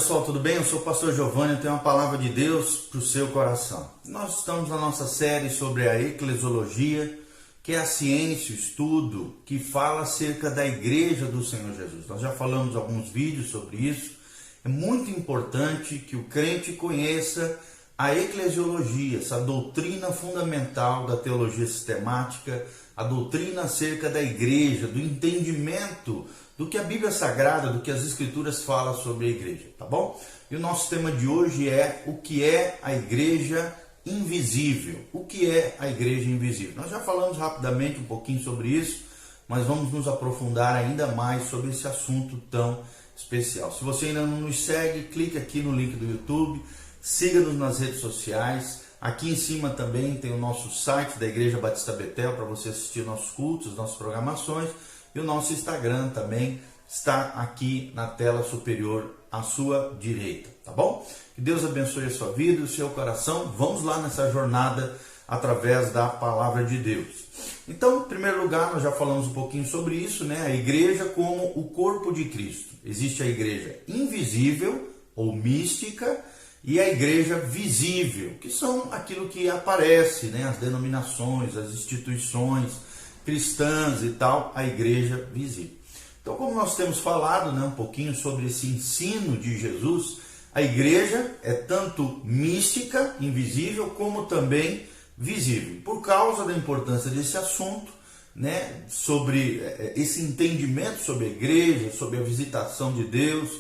pessoal, tudo bem? Eu sou o pastor Giovanni, eu tenho uma palavra de Deus para o seu coração. Nós estamos na nossa série sobre a eclesiologia, que é a ciência, o estudo, que fala acerca da igreja do Senhor Jesus. Nós já falamos alguns vídeos sobre isso. É muito importante que o crente conheça a eclesiologia, essa doutrina fundamental da teologia sistemática, a doutrina acerca da igreja, do entendimento do que a Bíblia Sagrada, do que as Escrituras falam sobre a igreja, tá bom? E o nosso tema de hoje é o que é a igreja invisível. O que é a igreja invisível? Nós já falamos rapidamente um pouquinho sobre isso, mas vamos nos aprofundar ainda mais sobre esse assunto tão especial. Se você ainda não nos segue, clique aqui no link do YouTube, siga-nos nas redes sociais. Aqui em cima também tem o nosso site da Igreja Batista Betel para você assistir nossos cultos, nossas programações. E o nosso Instagram também está aqui na tela superior à sua direita, tá bom? Que Deus abençoe a sua vida e o seu coração. Vamos lá nessa jornada através da palavra de Deus. Então, em primeiro lugar, nós já falamos um pouquinho sobre isso, né? A igreja como o corpo de Cristo. Existe a igreja invisível ou mística e a igreja visível, que são aquilo que aparece, né? As denominações, as instituições cristãs e tal, a igreja visível. Então, como nós temos falado, né, um pouquinho sobre esse ensino de Jesus, a igreja é tanto mística, invisível, como também visível. Por causa da importância desse assunto, né, sobre esse entendimento sobre a igreja, sobre a visitação de Deus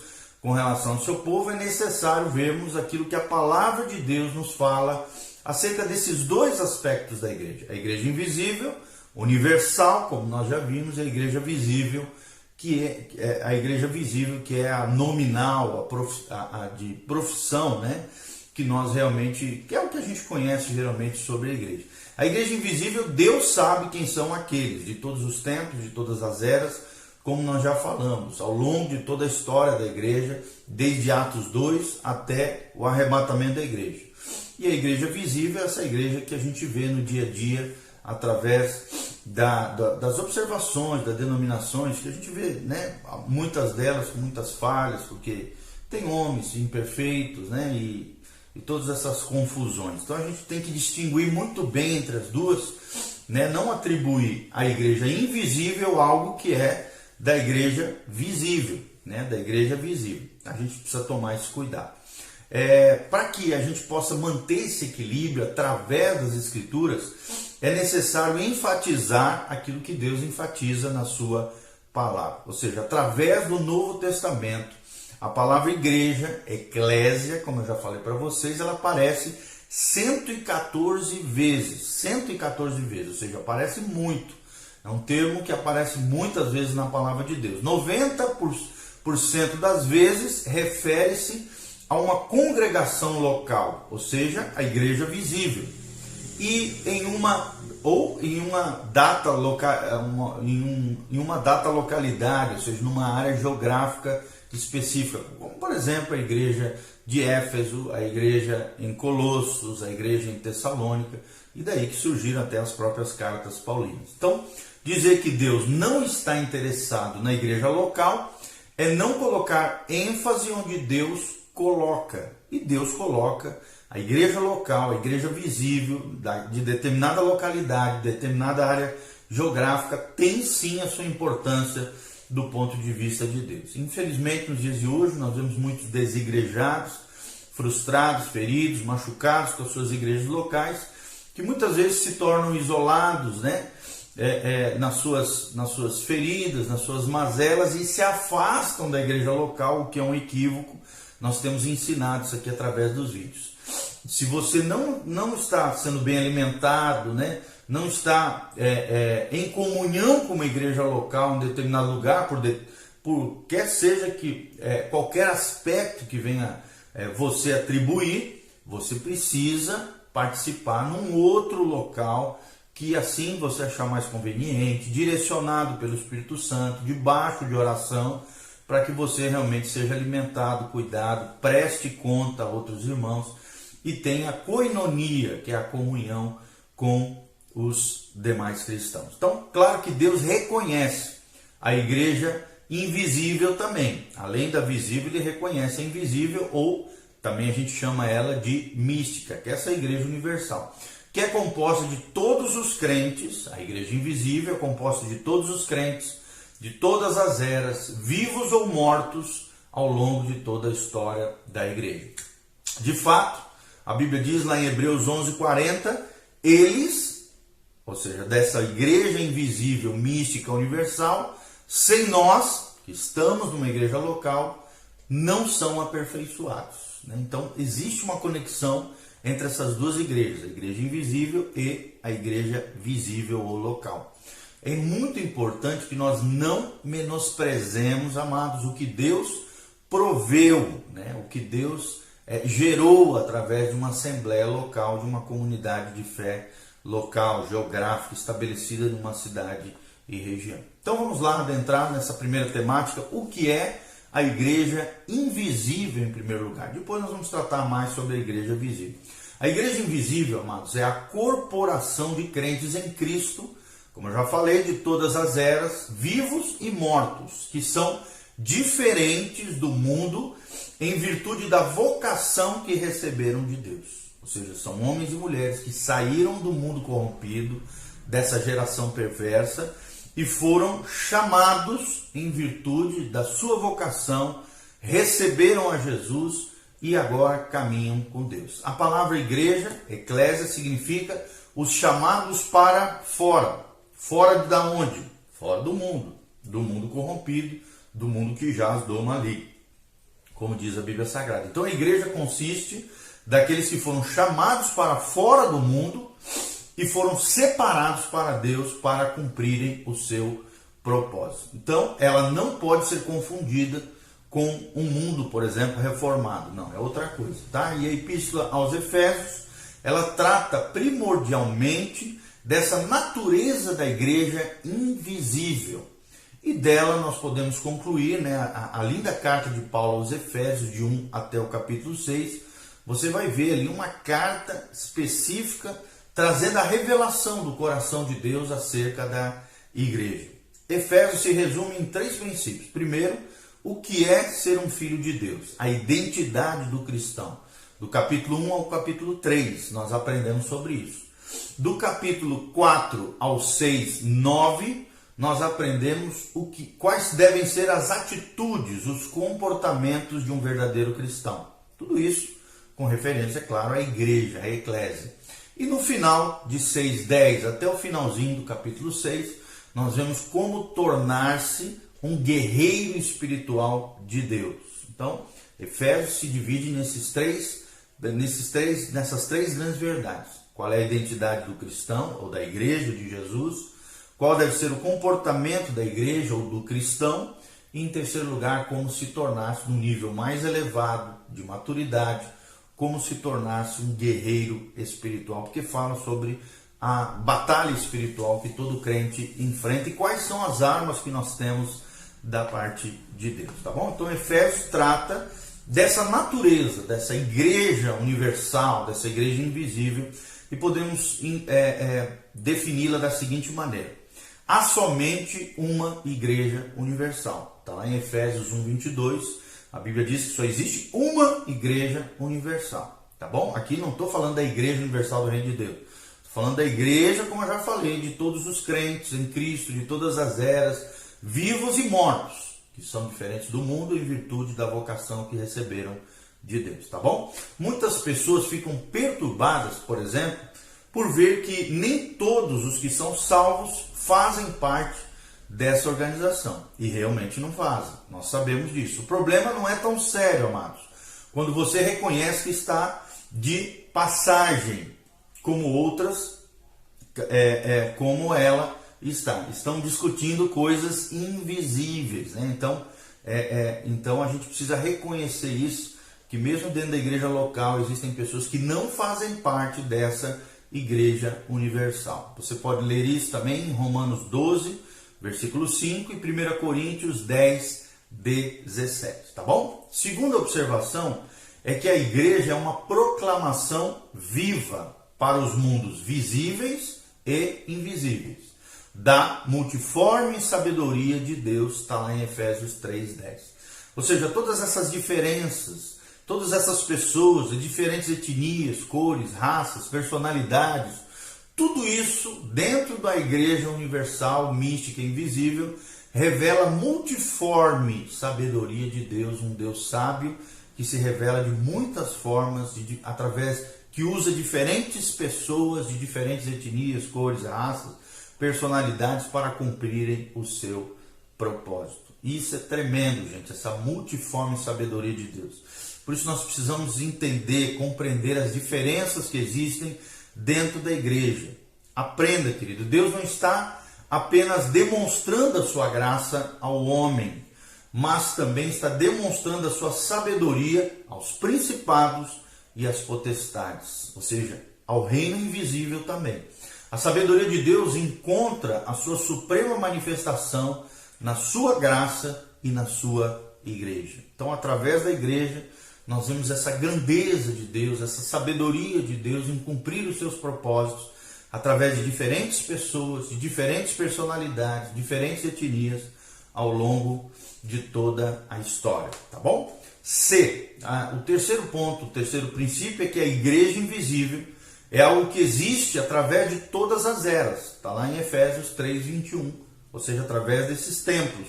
com relação ao seu povo, é necessário vermos aquilo que a palavra de Deus nos fala acerca desses dois aspectos da igreja. A igreja invisível, universal, como nós já vimos, e a igreja visível, que é a igreja visível, que é a nominal, a de profissão, né? Que nós realmente, que é o que a gente conhece geralmente sobre a igreja. A igreja invisível, Deus sabe quem são aqueles, de todos os tempos, de todas as eras, como nós já falamos, ao longo de toda a história da igreja, desde Atos 2 até o arrebatamento da igreja. E a igreja visível é essa igreja que a gente vê no dia a dia, através das observações, das denominações, que a gente vê, né, muitas delas com muitas falhas, porque tem homens imperfeitos, né, e todas essas confusões. Então a gente tem que distinguir muito bem entre as duas, né, não atribuir à igreja invisível algo que é da igreja visível, né, da igreja visível. A gente precisa tomar esse cuidado. Para que a gente possa manter esse equilíbrio através das Escrituras, é necessário enfatizar aquilo que Deus enfatiza na sua palavra. Ou seja, através do Novo Testamento, a palavra igreja, eclésia, como eu já falei para vocês, ela aparece 114 vezes. 114 vezes, ou seja, aparece muito. É um termo que aparece muitas vezes na palavra de Deus. 90% das vezes refere-se a uma congregação local, ou seja, a igreja visível. E em uma data localidade, ou seja, numa área geográfica específica, como por exemplo a igreja de Éfeso, a igreja em Colossos, a igreja em Tessalônica, e daí que surgiram até as próprias cartas paulinas. Então, dizer que Deus não está interessado na igreja local é não colocar ênfase onde Deus coloca. E Deus coloca a igreja local, a igreja visível, de determinada localidade, determinada área geográfica, tem sim a sua importância do ponto de vista de Deus. Infelizmente, nos dias de hoje, nós vemos muitos desigrejados, frustrados, feridos, machucados com as suas igrejas locais, que muitas vezes se tornam isolados, né? Nas suas feridas, nas suas mazelas, e se afastam da igreja local, o que é um equívoco. Nós temos ensinado isso aqui através dos vídeos. Se você não está sendo bem alimentado, né? Não está em comunhão com uma igreja local em determinado lugar, por quer seja que qualquer aspecto que venha você atribuir, você precisa participar num outro local que assim você achar mais conveniente, direcionado pelo Espírito Santo, debaixo de oração, para que você realmente seja alimentado, cuidado, preste conta a outros irmãos e tenha coinonia, que é a comunhão com os demais cristãos. Então, claro que Deus reconhece a igreja invisível também. Além da visível, ele reconhece a invisível, ou também a gente chama ela de mística, que é essa igreja universal, que é composta de todos os crentes. A igreja invisível é composta de todos os crentes, de todas as eras, vivos ou mortos, ao longo de toda a história da igreja. De fato, a Bíblia diz lá em Hebreus 11:40, eles, ou seja, dessa igreja invisível, mística, universal, sem nós, que estamos numa igreja local, não são aperfeiçoados. Então, existe uma conexão entre essas duas igrejas, a igreja invisível e a igreja visível ou local. É muito importante que nós não menosprezemos, amados, o que Deus proveu, o que Deus gerou através de uma assembleia local, de uma comunidade de fé local, geográfica, estabelecida numa cidade e região. Então vamos lá adentrar nessa primeira temática, o que é a igreja invisível em primeiro lugar. Depois nós vamos tratar mais sobre a igreja visível. A igreja invisível, amados, é a corporação de crentes em Cristo, como eu já falei, de todas as eras, vivos e mortos, que são diferentes do mundo em virtude da vocação que receberam de Deus. Ou seja, são homens e mulheres que saíram do mundo corrompido, dessa geração perversa, e foram chamados em virtude da sua vocação, receberam a Jesus e agora caminham com Deus. A palavra igreja, eclésia, significa os chamados para fora. Fora de onde? Fora do mundo corrompido, do mundo que jaz do maligno, como diz a Bíblia Sagrada. Então a igreja consiste daqueles que foram chamados para fora do mundo e foram separados para Deus para cumprirem o seu propósito. Então ela não pode ser confundida com um mundo, por exemplo, reformado. Não, é outra coisa, tá? E a Epístola aos Efésios, ela trata primordialmente dessa natureza da igreja invisível. E dela nós podemos concluir, a linda carta de Paulo aos Efésios, de 1 até o capítulo 6, você vai ver ali uma carta específica trazendo a revelação do coração de Deus acerca da igreja. Efésios se resume em 3 princípios. Primeiro, o que é ser um filho de Deus, a identidade do cristão. Do capítulo 1 ao capítulo 3, nós aprendemos sobre isso. Do capítulo 4 ao 6, 9, nós aprendemos quais devem ser as atitudes, os comportamentos de um verdadeiro cristão. Tudo isso com referência, é claro, à igreja, à eclésia. E no final de 6:10 até o finalzinho do capítulo 6, nós vemos como tornar-se um guerreiro espiritual de Deus. Então, Efésios se divide nessas três grandes verdades. Qual é a identidade do cristão ou da igreja de Jesus? Qual deve ser o comportamento da igreja ou do cristão? E, em terceiro lugar, como se tornar-se num nível mais elevado de maturidade, como se tornar-se um guerreiro espiritual, porque fala sobre a batalha espiritual que todo crente enfrenta e quais são as armas que nós temos da parte de Deus, tá bom? Então Efésios trata dessa natureza, dessa igreja universal, dessa igreja invisível, e podemos defini-la da seguinte maneira: há somente uma igreja universal. Está lá em Efésios 1:22, a Bíblia diz que só existe uma igreja universal, tá bom? Aqui não estou falando da igreja universal do Reino de Deus, estou falando da igreja, como eu já falei, de todos os crentes em Cristo, de todas as eras, vivos e mortos, que são diferentes do mundo em virtude da vocação que receberam de Deus, tá bom? Muitas pessoas ficam perturbadas, por exemplo, por ver que nem todos os que são salvos fazem parte dessa organização, e realmente não fazem, nós sabemos disso. O problema não é tão sério, amados, quando você reconhece que está de passagem, como outras, como ela estão discutindo coisas invisíveis, né? Então a gente precisa reconhecer isso, que mesmo dentro da igreja local existem pessoas que não fazem parte dessa igreja universal. Você pode ler isso também em Romanos 12, versículo 5 e 1 Coríntios 10, 17, tá bom? Segunda observação é que a igreja é uma proclamação viva para os mundos visíveis e invisíveis. da multiforme sabedoria de Deus, está lá em Efésios 3:10. Ou seja, todas essas diferenças, todas essas pessoas de diferentes etnias, cores, raças, personalidades, tudo isso dentro da Igreja Universal, Mística e Invisível, revela a multiforme sabedoria de Deus, um Deus sábio que se revela de muitas formas, que usa diferentes pessoas de diferentes etnias, cores, raças, personalidades para cumprirem o seu propósito. Isso é tremendo, gente, essa multiforme sabedoria de Deus. Por isso nós precisamos entender, compreender as diferenças que existem dentro da igreja. Aprenda, querido, Deus não está apenas demonstrando a sua graça ao homem, mas também está demonstrando a sua sabedoria aos principados e às potestades, ou seja, ao reino invisível também. A sabedoria de Deus encontra a sua suprema manifestação na sua graça e na sua igreja. Então, através da igreja, nós vemos essa grandeza de Deus, essa sabedoria de Deus em cumprir os seus propósitos, através de diferentes pessoas, de diferentes personalidades, diferentes etnias, ao longo de toda a história, tá bom? O terceiro ponto, o terceiro princípio é que a igreja invisível é algo que existe através de todas as eras, está lá em Efésios 3:21, ou seja, através desses templos,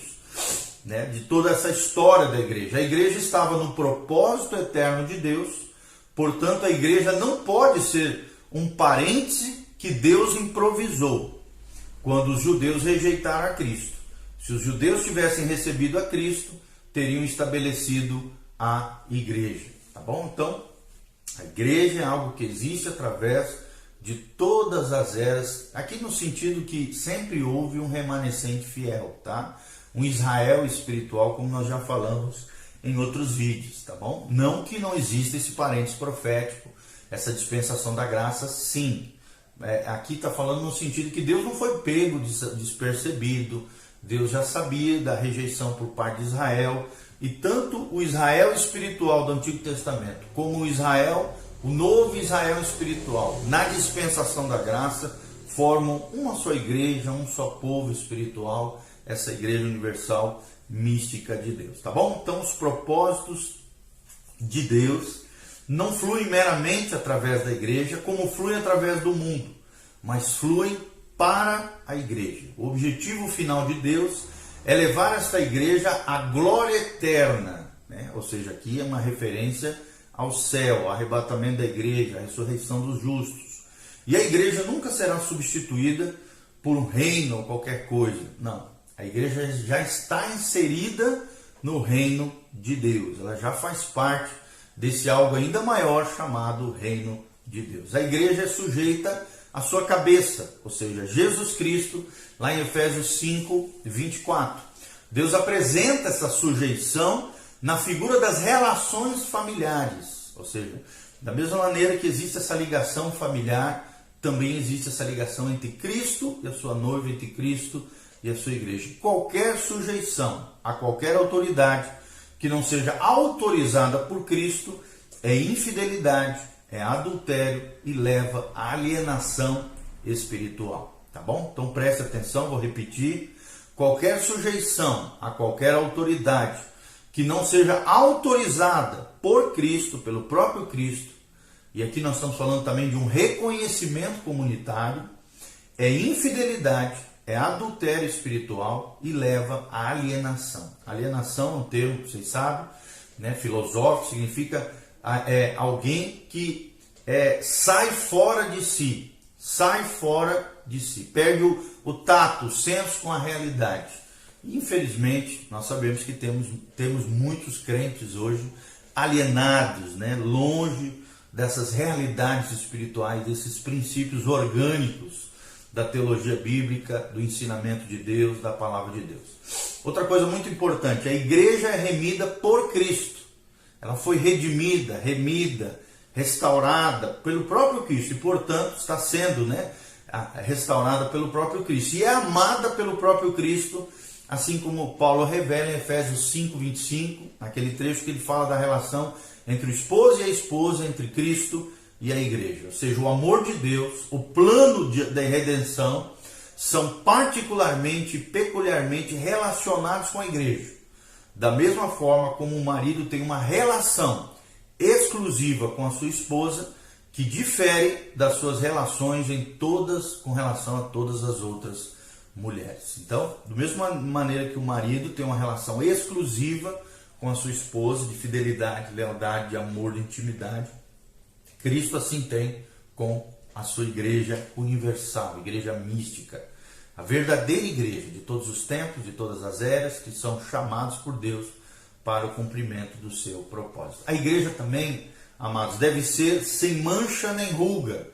né, de toda essa história da igreja. A igreja estava no propósito eterno de Deus, portanto a igreja não pode ser um parêntese que Deus improvisou quando os judeus rejeitaram a Cristo. Se os judeus tivessem recebido a Cristo, teriam estabelecido a igreja, tá bom? Então, a igreja é algo que existe através de todas as eras, aqui no sentido que sempre houve um remanescente fiel, tá? Um Israel espiritual, como nós já falamos em outros vídeos, tá bom? Não que não exista esse parênteses profético, essa dispensação da graça, sim. Aqui está falando no sentido que Deus não foi pego despercebido, Deus já sabia da rejeição por parte de Israel, e tanto o Israel espiritual do Antigo Testamento, como o novo Israel espiritual, na dispensação da graça, formam uma só igreja, um só povo espiritual, essa igreja universal mística de Deus, tá bom? Então os propósitos de Deus não fluem meramente através da igreja, como fluem através do mundo, mas fluem para a igreja. O objetivo final de Deus é levar esta igreja à glória eterna, né? Ou seja, aqui é uma referência ao céu, ao arrebatamento da igreja, à ressurreição dos justos. E a igreja nunca será substituída por um reino ou qualquer coisa. Não, a igreja já está inserida no reino de Deus. Ela já faz parte desse algo ainda maior chamado reino de Deus. A igreja é sujeita à sua cabeça, ou seja, Jesus Cristo, lá em Efésios 5:24. Deus apresenta essa sujeição na figura das relações familiares, ou seja, da mesma maneira que existe essa ligação familiar, também existe essa ligação entre Cristo e a sua noiva, entre Cristo e a sua igreja. Qualquer sujeição a qualquer autoridade que não seja autorizada por Cristo é infidelidade, é adultério e leva à alienação espiritual, tá bom? Então preste atenção, vou repetir: qualquer sujeição a qualquer autoridade que não seja autorizada por Cristo, pelo próprio Cristo, e aqui nós estamos falando também de um reconhecimento comunitário, é infidelidade, é adultério espiritual e leva à alienação. Alienação é um termo que vocês sabem, né, filosófico, significa alguém que sai fora de si, perde o tato, o senso com a realidade. Infelizmente, nós sabemos que temos muitos crentes hoje alienados, né, longe dessas realidades espirituais, desses princípios orgânicos da teologia bíblica, do ensinamento de Deus, da palavra de Deus. Outra coisa muito importante: a igreja é remida por Cristo. Ela foi redimida, remida, restaurada pelo próprio Cristo e, portanto, está sendo, né, restaurada pelo próprio Cristo. E é amada pelo próprio Cristo, assim como Paulo revela em Efésios 5:25, naquele trecho que ele fala da relação entre o esposo e a esposa, entre Cristo e a igreja. Ou seja, o amor de Deus, o plano da redenção são particularmente e peculiarmente relacionados com a igreja. Da mesma forma como o marido tem uma relação exclusiva com a sua esposa, que difere das suas relações com relação a todas as outras mulheres. Então, da mesma maneira que o marido tem uma relação exclusiva com a sua esposa, de fidelidade, lealdade, de amor, de intimidade, Cristo assim tem com a sua igreja universal, igreja mística, a verdadeira igreja de todos os tempos, de todas as eras, que são chamados por Deus para o cumprimento do seu propósito. A igreja também, amados, deve ser sem mancha nem ruga,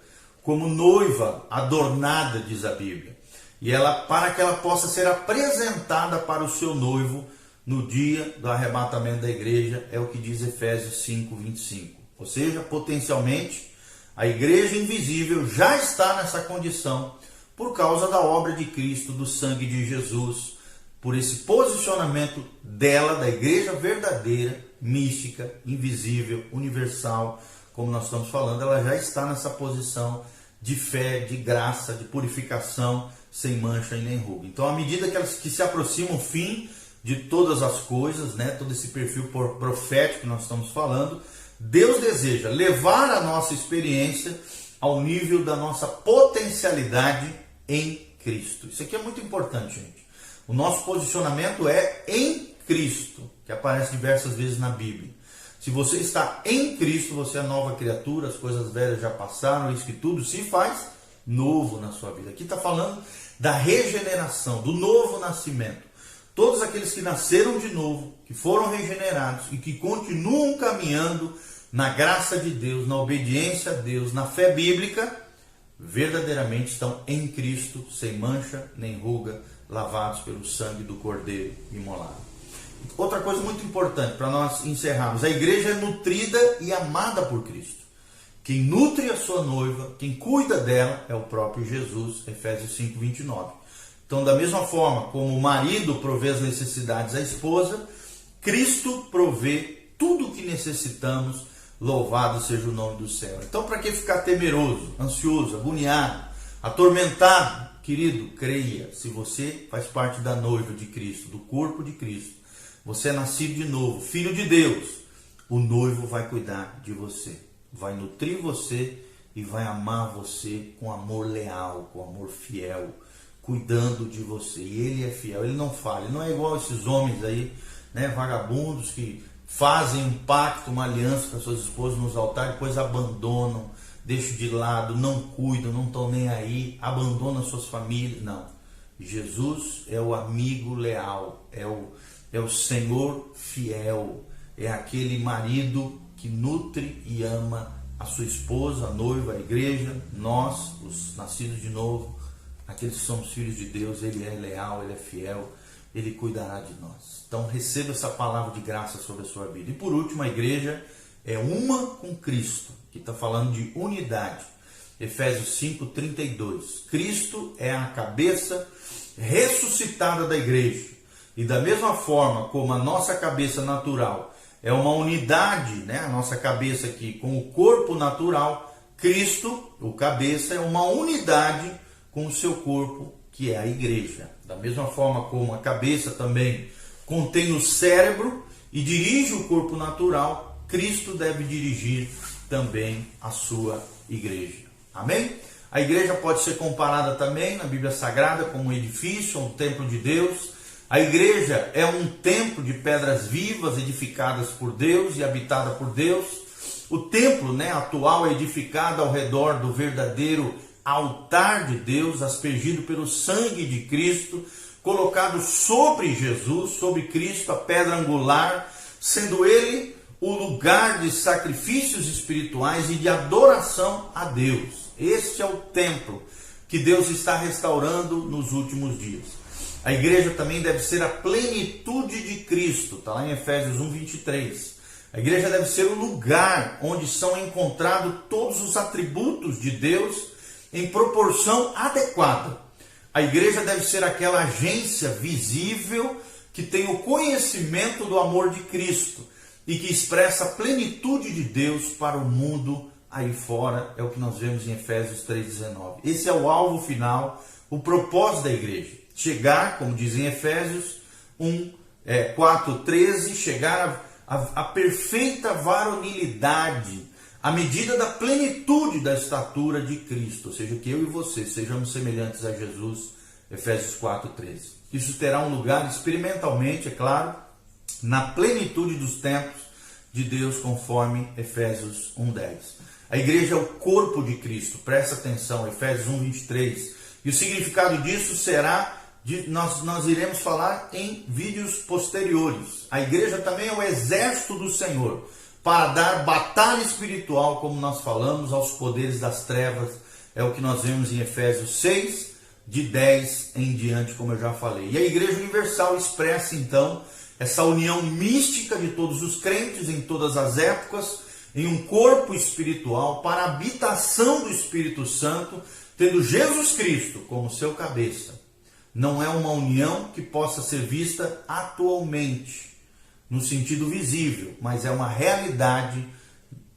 como noiva adornada, diz a Bíblia. E para que ela possa ser apresentada para o seu noivo no dia do arrebatamento da igreja, é o que diz Efésios 5:25. Ou seja, potencialmente, a igreja invisível já está nessa condição por causa da obra de Cristo, do sangue de Jesus, por esse posicionamento dela, da igreja verdadeira, mística, invisível, universal, como nós estamos falando, ela já está nessa posição de fé, de graça, de purificação, sem mancha e nem ruga. Então, à medida que se aproxima o fim de todas as coisas, né, todo esse perfil profético que nós estamos falando, Deus deseja levar a nossa experiência ao nível da nossa potencialidade em Cristo. Isso aqui é muito importante, gente. O nosso posicionamento é em Cristo, que aparece diversas vezes na Bíblia. Se você está em Cristo, você é nova criatura, as coisas velhas já passaram, isso que tudo se faz novo na sua vida. Aqui está falando da regeneração, do novo nascimento. Todos aqueles que nasceram de novo, que foram regenerados e que continuam caminhando na graça de Deus, na obediência a Deus, na fé bíblica, verdadeiramente estão em Cristo, sem mancha nem ruga, lavados pelo sangue do Cordeiro imolado. Outra coisa muito importante para nós encerrarmos: a igreja é nutrida e amada por Cristo. Quem nutre a sua noiva, quem cuida dela, é o próprio Jesus, Efésios 5:29. Então, da mesma forma como o marido provê as necessidades à esposa, Cristo provê tudo o que necessitamos, louvado seja o nome do céu. Então, para que ficar temeroso, ansioso, agoniado, atormentado? Querido, creia, se você faz parte da noiva de Cristo, do corpo de Cristo, você é nascido de novo, filho de Deus, o noivo vai cuidar de você, vai nutrir você e vai amar você com amor leal, com amor fiel, cuidando de você. E ele é fiel, ele não falha. Ele não é igual esses homens aí, né, vagabundos, que fazem um pacto, uma aliança com as suas esposas nos altares, depois abandonam, deixam de lado, não cuidam, não estão nem aí, abandonam suas famílias. Não. Jesus é o amigo leal, é o Senhor fiel, é aquele marido que nutre e ama a sua esposa, a noiva, a igreja, nós, os nascidos de novo, aqueles que somos filhos de Deus. Ele é leal, ele é fiel, ele cuidará de nós. Então receba essa palavra de graça sobre a sua vida. E por último, a igreja é uma com Cristo, que está falando de unidade. Efésios 5:32. Cristo é a cabeça ressuscitada da igreja. E da mesma forma como a nossa cabeça natural é uma unidade, né? A nossa cabeça aqui com o corpo natural, Cristo, o cabeça, é uma unidade com o seu corpo, que é a igreja. Da mesma forma como a cabeça também contém o cérebro e dirige o corpo natural, Cristo deve dirigir também a sua igreja. Amém? A igreja pode ser comparada também na Bíblia Sagrada como um edifício, um templo de Deus. A igreja é um templo de pedras vivas edificadas por Deus e habitada por Deus. O templo, né, atual é edificado ao redor do verdadeiro altar de Deus, aspergido pelo sangue de Cristo, colocado sobre Jesus, sobre Cristo, a pedra angular, sendo ele o lugar de sacrifícios espirituais e de adoração a Deus. Este é o templo que Deus está restaurando nos últimos dias. A igreja também deve ser a plenitude de Cristo, está lá em Efésios 1:23. A igreja deve ser o lugar onde são encontrados todos os atributos de Deus em proporção adequada. A igreja deve ser aquela agência visível que tem o conhecimento do amor de Cristo e que expressa a plenitude de Deus para o mundo aí fora, é o que nós vemos em Efésios 3,19. Esse é o alvo final, o propósito da igreja. Chegar, como diz em Efésios 4,13, chegar à perfeita varonilidade, à medida da plenitude da estatura de Cristo, ou seja, que eu e você sejamos semelhantes a Jesus, Efésios 4,13. Isso terá um lugar experimentalmente, é claro, na plenitude dos tempos de Deus, conforme Efésios 1,10. A igreja é o corpo de Cristo, presta atenção, Efésios 1,23. E o significado disso será, nós iremos falar em vídeos posteriores. A igreja também é o exército do Senhor, para dar batalha espiritual, como nós falamos, aos poderes das trevas. É o que nós vemos em Efésios 6, de 10 em diante, como eu já falei. E a Igreja Universal expressa, então, essa união mística de todos os crentes em todas as épocas, em um corpo espiritual, para a habitação do Espírito Santo, tendo Jesus Cristo como seu cabeça. Não é uma união que possa ser vista atualmente, no sentido visível, mas é uma realidade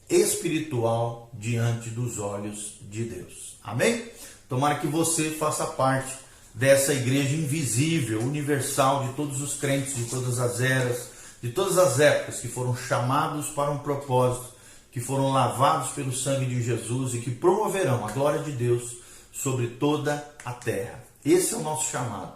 espiritual diante dos olhos de Deus. Amém? Tomara que você faça parte dessa igreja invisível, universal, de todos os crentes, de todas as eras, de todas as épocas, que foram chamados para um propósito, que foram lavados pelo sangue de Jesus e que promoverão a glória de Deus sobre toda a terra. Esse é o nosso chamado,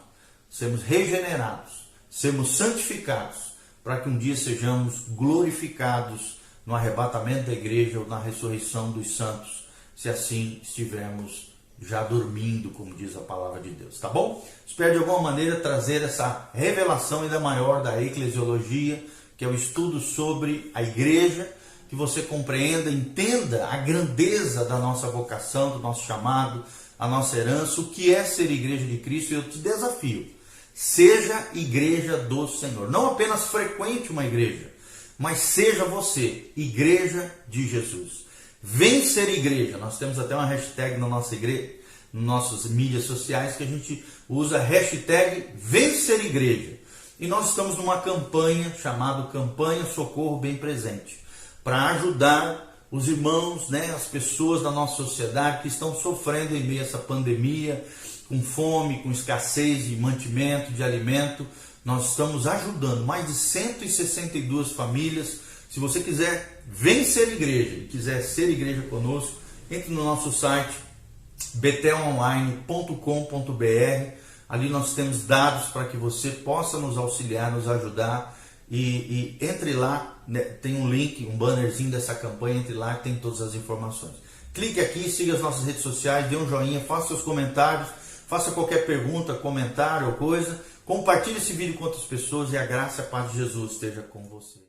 sermos regenerados, sermos santificados, para que um dia sejamos glorificados no arrebatamento da igreja ou na ressurreição dos santos, se assim estivermos já dormindo, como diz a palavra de Deus, tá bom? Espero de alguma maneira trazer essa revelação ainda maior da eclesiologia, que é o estudo sobre a igreja, que você compreenda, entenda a grandeza da nossa vocação, do nosso chamado, a nossa herança, o que é ser igreja de Cristo. E eu te desafio, seja igreja do Senhor. Não apenas frequente uma igreja, mas seja você igreja de Jesus. Vem ser igreja. Nós temos até uma hashtag na nossa igreja, nas nossas mídias sociais, que a gente usa hashtag Vem ser igreja. E nós estamos numa campanha chamada Campanha Socorro Bem Presente, para ajudar os irmãos, as pessoas da nossa sociedade que estão sofrendo em meio a essa pandemia, com fome, com escassez de mantimento, de alimento. Nós estamos ajudando mais de 162 famílias. Se você quiser, vem ser igreja, e quiser ser igreja conosco, entre no nosso site betelonline.com.br. Ali nós temos dados para que você possa nos auxiliar, nos ajudar. E entre lá, tem um link, um bannerzinho dessa campanha, entre lá tem todas as informações. Clique aqui, siga as nossas redes sociais, dê um joinha, faça seus comentários, faça qualquer pergunta, comentário ou coisa. Compartilhe esse vídeo com outras pessoas e a graça e a paz de Jesus esteja com você.